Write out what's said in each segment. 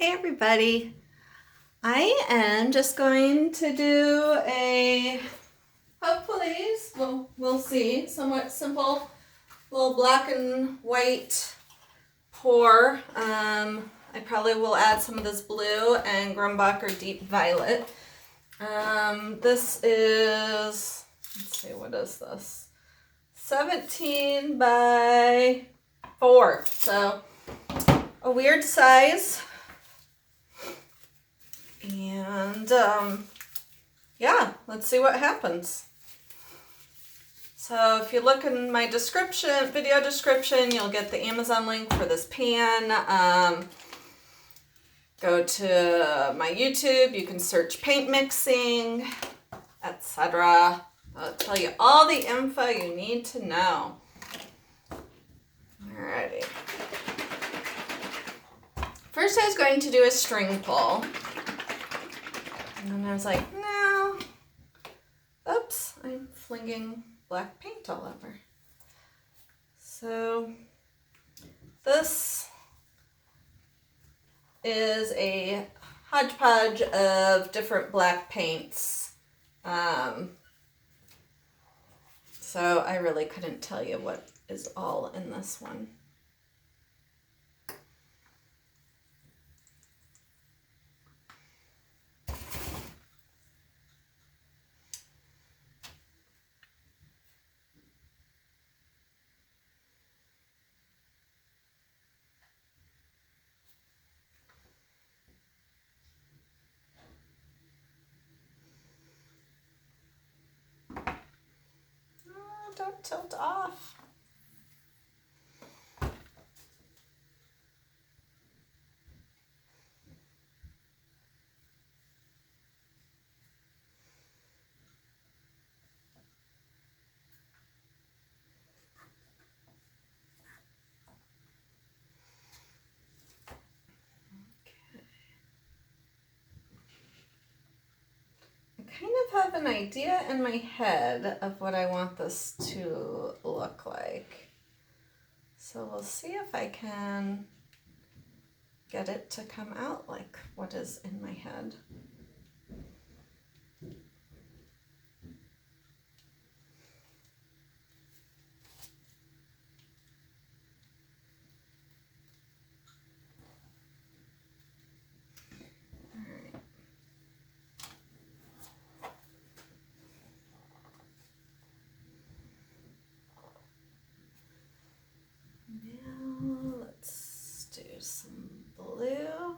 Hey everybody, I am just going to do a, hopefully, we'll see, somewhat simple little black and white pour. I probably will add some of this blue and Grumbacher deep violet. This is, let's see, what is this? 17 by 4, so a weird size. And yeah, let's see what happens. So if you look in my video description, you'll get the Amazon link for this pan. Go to my YouTube, you can search paint mixing, etc. I'll tell you all the info you need to know. Alrighty. First I was going to do a string pull. And then I was like, no. Oops, I'm flinging black paint all over. So this is a hodgepodge of different black paints. So I really couldn't tell you what is all in this one. Oh, don't tilt off. Kind of have an idea in my head of what I want this to look like. So we'll see if I can get it to come out like what is in my head. Now let's do some blue.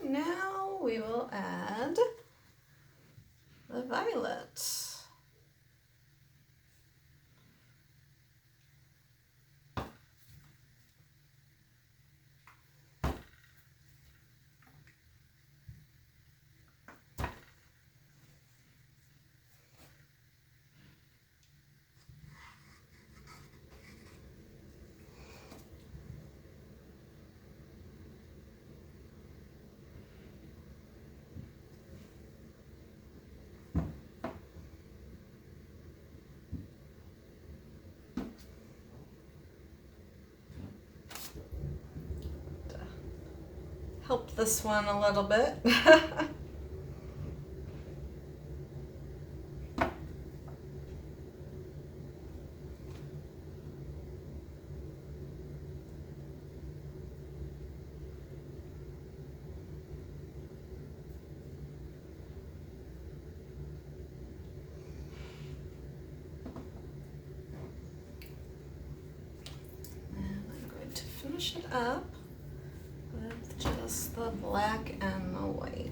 Now we will add the violet. Help this one a little bit. finish it up with just the black and the white.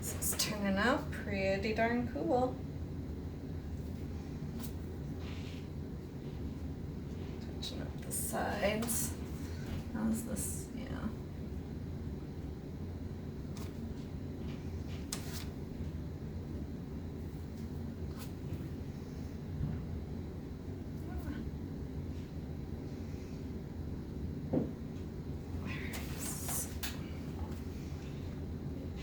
It's turning out pretty darn cool. Touching up the sides. How's this? Yeah.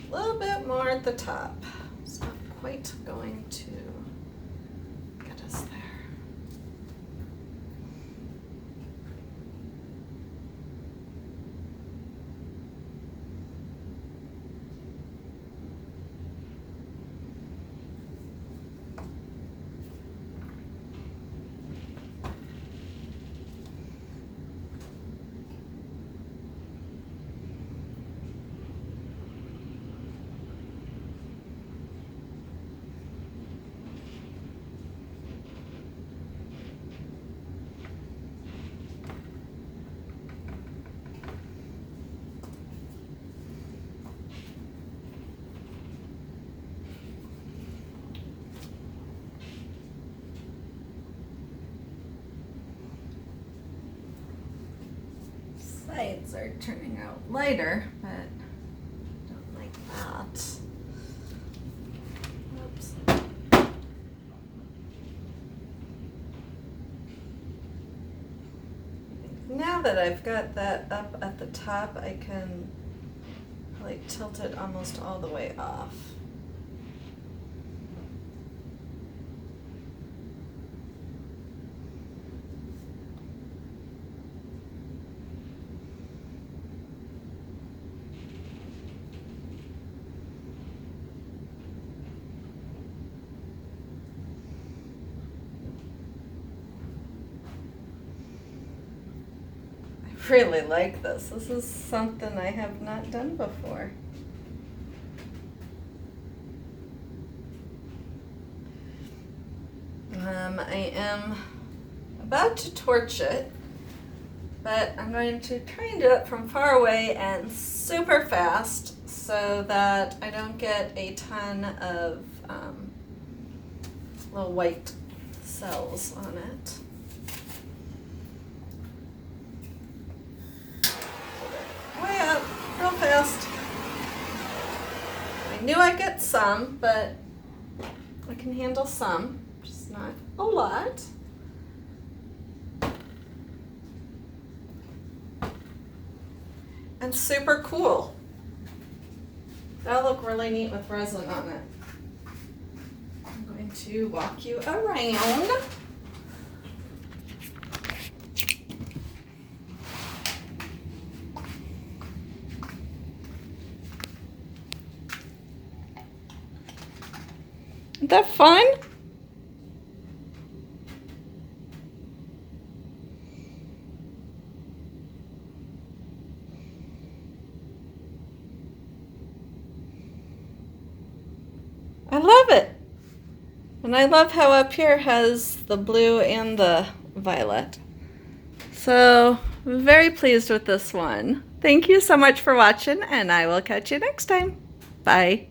A little bit more at the top. It's not quite going to get us there. Sides are turning out lighter, but I don't like that. Oops. Now that I've got that up at the top, I can like tilt it almost all the way off. Really like this. This is something I have not done before. I am about to torch it, but I'm going to try and do it from far away and super fast so that I don't get a ton of little white cells on it. Way up, real fast. I knew I'd get some, but I can handle some, just not a lot. And super cool. That'll look really neat with resin on it. I'm going to walk you around. Isn't that fun? I love it. And I love how up here has the blue and the violet. So, I'm very pleased with this one. Thank you so much for watching, and I will catch you next time. Bye.